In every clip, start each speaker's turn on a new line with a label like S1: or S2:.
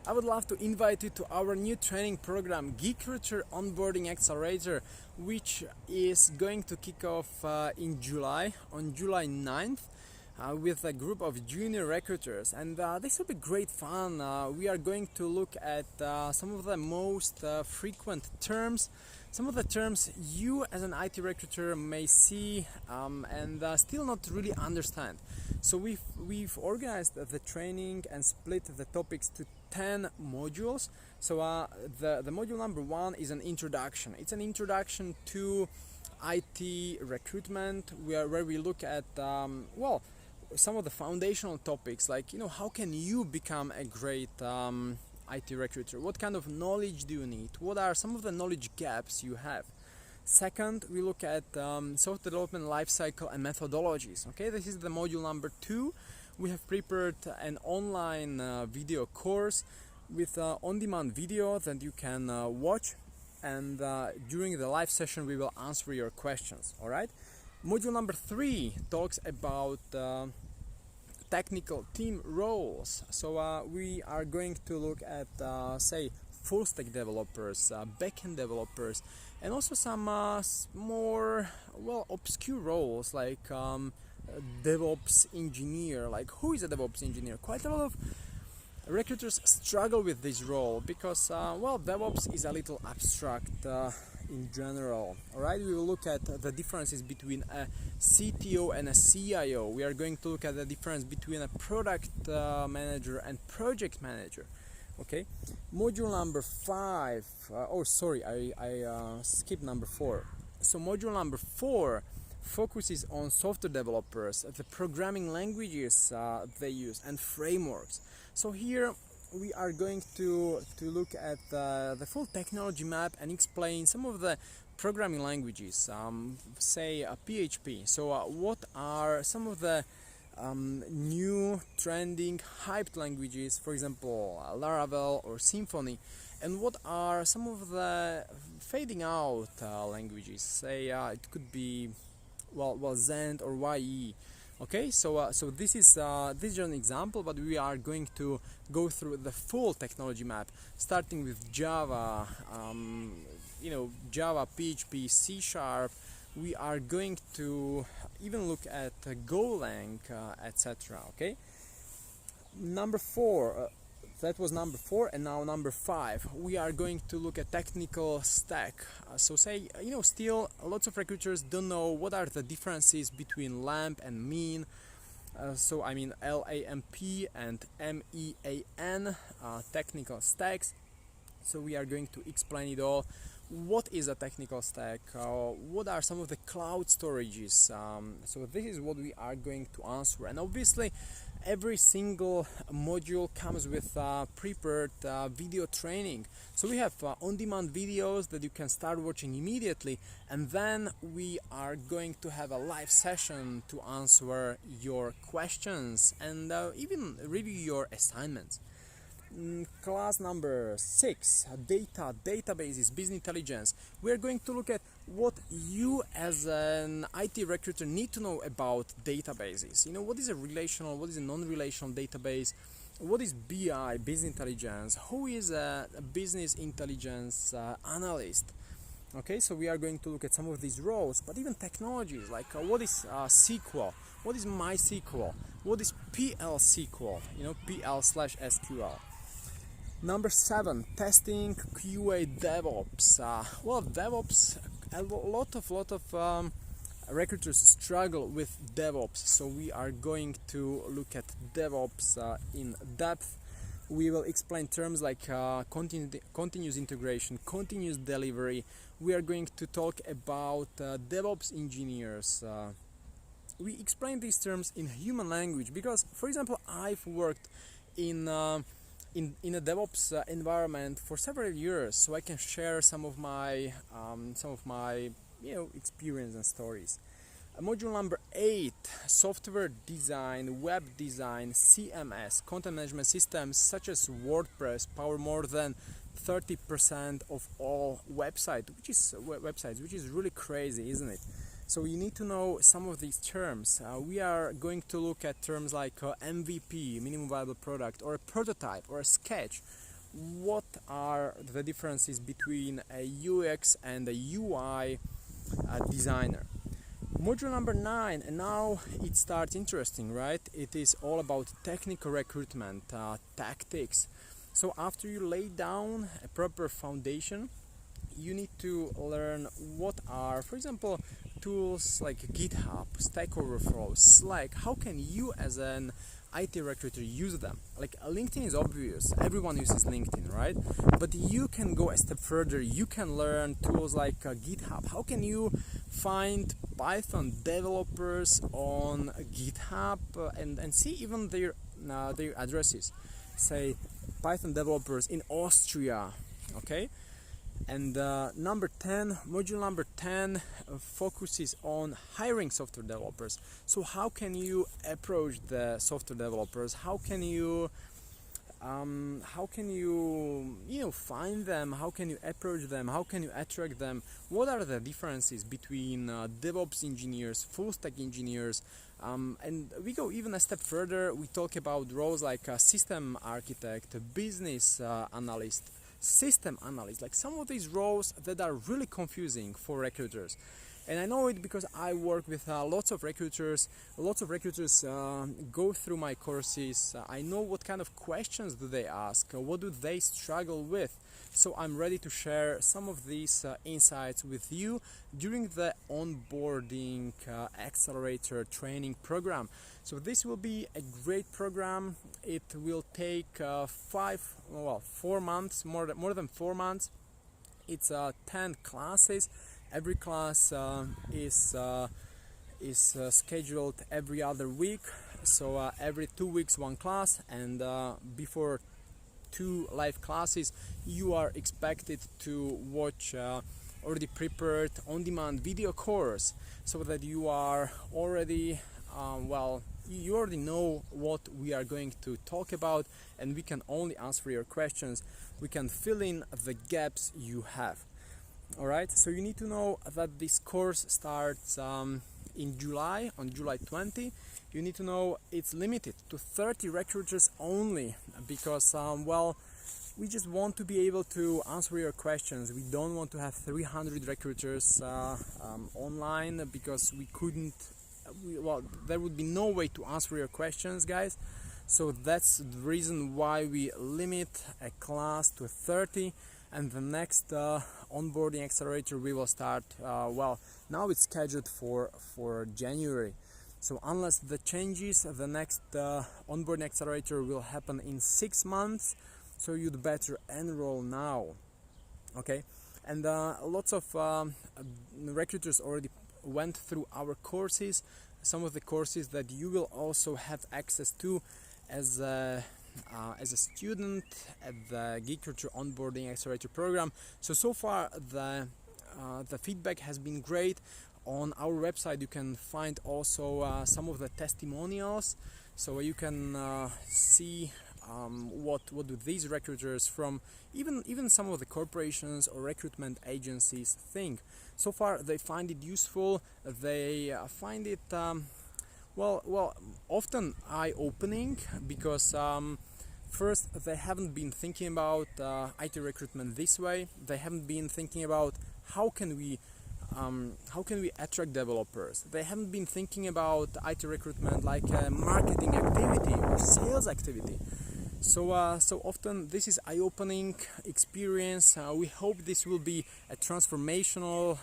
S1: I would love to invite you to our new training program, RECRUITER Onboarding Accelerator, which is going to kick off in July, on July 9th. With a group of junior recruiters, and this will be great fun. We are going to look at some of the most frequent terms, some of the terms you as an IT recruiter may see and still not really understand. So we've organized the training and split the topics to 10 modules. So the module number 1 is an introduction. It's an introduction to IT recruitment, where we look at some of the foundational topics, like how can you become a great IT recruiter? What kind of knowledge do you need? What are some of the knowledge gaps you have? Second, we look at software development lifecycle and methodologies. Okay, this is the module number 2. We have prepared an online video course with on-demand video that you can watch, and during the live session we will answer your questions. All right. Module number 3 talks about technical team roles. So we are going to look at, say, full stack developers, backend developers, and also some more obscure roles like DevOps engineer. Like, who is a DevOps engineer? Quite a lot of recruiters struggle with this role because DevOps is a little abstract in general. Alright, we will look at the differences between a CTO and a CIO. We are going to look at the difference between a product manager and project manager. Okay, module number 5. I skipped number 4. So module number 4 focuses on software developers, the programming languages they use, and frameworks. So here we are going to look at the full technology map and explain some of the programming languages, say PHP. So what are some of the new trending hyped languages, for example Laravel or Symfony, and what are some of the fading out languages, say it could be Zend or YE. Okay, so this is an example, but we are going to go through the full technology map, starting with Java, Java, PHP, C#. We are going to even look at Golang, etc. Okay, number 4. That was number 4, and now number 5. We are going to look at technical stack. Still lots of recruiters don't know what are the differences between LAMP and MEAN. LAMP and MEAN, technical stacks. So we are going to explain it all. What is a technical stack? What are some of the cloud storages? So this is what we are going to answer, and obviously every single module comes with prepared video training. So we have on-demand videos that you can start watching immediately, and then we are going to have a live session to answer your questions and even review your assignments. Class number 6, databases, business intelligence. We are going to look at what you as an IT recruiter need to know about databases. What is a relational, what is a non-relational database, what is BI, business intelligence, who is a business intelligence analyst. Okay, so we are going to look at some of these roles, but even technologies like what is SQL, what is MySQL, what is PL/SQL, PL/SQL. Number 7, testing, QA, DevOps. DevOps, a lot of recruiters struggle with DevOps, so we are going to look at DevOps in depth. We will explain terms like continuous integration, continuous delivery. We are going to talk about DevOps engineers. We explain these terms in human language because, for example, I've worked in a DevOps environment for several years, so I can share some of my experience and stories. Module number 8, software design, web design, CMS, content management systems such as WordPress power more than 30% of all websites, which is really crazy, isn't it? So you need to know some of these terms. We are going to look at terms like MVP, minimum viable product, or a prototype, or a sketch, what are the differences between a UX and a UI designer. Module number 9, and now it starts interesting, right? It is all about technical recruitment, tactics. So after you lay down a proper foundation, you need to learn what are, for example, tools like GitHub, Stack Overflow, Slack. How can you as an IT recruiter use them? Like LinkedIn is obvious, everyone uses LinkedIn, right? But you can go a step further. You can learn tools like GitHub. How can you find Python developers on GitHub and see even their addresses? Say Python developers in Austria, okay? And module number 10 focuses on hiring software developers. So how can you approach the software developers? How can you find them? How can you approach them? How can you attract them? What are the differences between DevOps engineers, full stack engineers? And we go even a step further. We talk about roles like system architect, business analyst, system analyst, like some of these roles that are really confusing for recruiters. And I know it because I work with lots of recruiters. Lots of recruiters go through my courses. I know what kind of questions do they ask, what do they struggle with. So I'm ready to share some of these insights with you during the Onboarding Accelerator training program. So this will be a great program. It will take 4 months, more than 4 months. It's 10 classes. Every class is scheduled every other week. So every 2 weeks one class, and before 2 live classes you are expected to watch already prepared on-demand video course, so that you are already you already know what we are going to talk about, and we can only answer your questions. We can fill in the gaps you have. Alright, so you need to know that this course starts in July, on July 20. You need to know it's limited to 30 recruiters only, because we just want to be able to answer your questions. We don't want to have 300 recruiters online, because we couldn't, there would be no way to answer your questions, guys. So that's the reason why we limit a class to 30. And the next Onboarding Accelerator we will start, now it's scheduled for January. So unless the changes, the next Onboarding Accelerator will happen in 6 months. So you'd better enroll now, okay? And lots of recruiters already went through our courses. Some of the courses that you will also have access to as a student at the RECRUITMENT Onboarding Accelerator program. So far the feedback has been great. On our website you can find also some of the testimonials, so you can see what do these recruiters from even some of the corporations or recruitment agencies think. So far they find it useful. They find it often eye-opening, because first, they haven't been thinking about IT recruitment this way. They haven't been thinking about how can we attract developers. They haven't been thinking about IT recruitment like a marketing activity or sales activity. So often this is eye-opening experience. We hope this will be a transformational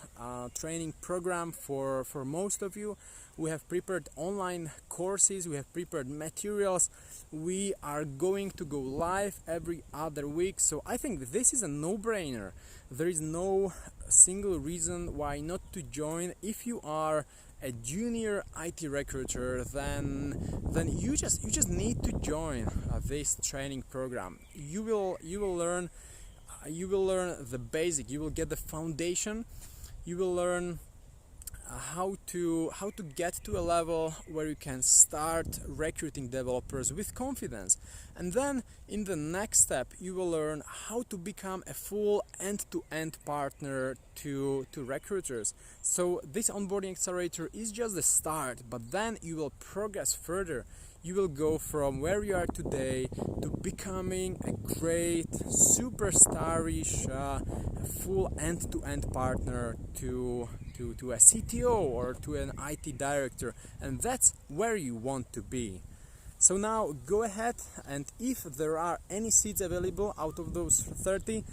S1: training program for most of you. We have prepared online courses, we have prepared materials. We are going to go live every other week. So I think this is a no-brainer. There is no single reason why not to join. If you are a junior IT recruiter, then you just need to join this training program. You will learn the basic. You will get the foundation. You will learn how to get to a level where you can start recruiting developers with confidence. And then in the next step you will learn how to become a full end-to-end partner to recruiters. So this Onboarding Accelerator is just the start, but then you will progress further. you will go from where you are today to becoming a great, superstarish, full end-to-end partner to a CTO or to an IT director, and that's where you want to be. So now go ahead, and if there are any seats available out of those 30,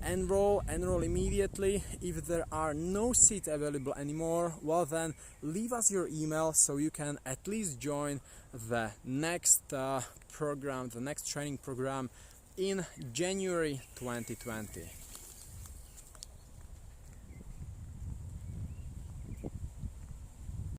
S1: enroll immediately. If there are no seats available anymore, well then leave us your email so you can at least join the next program, the next training program in January 2020.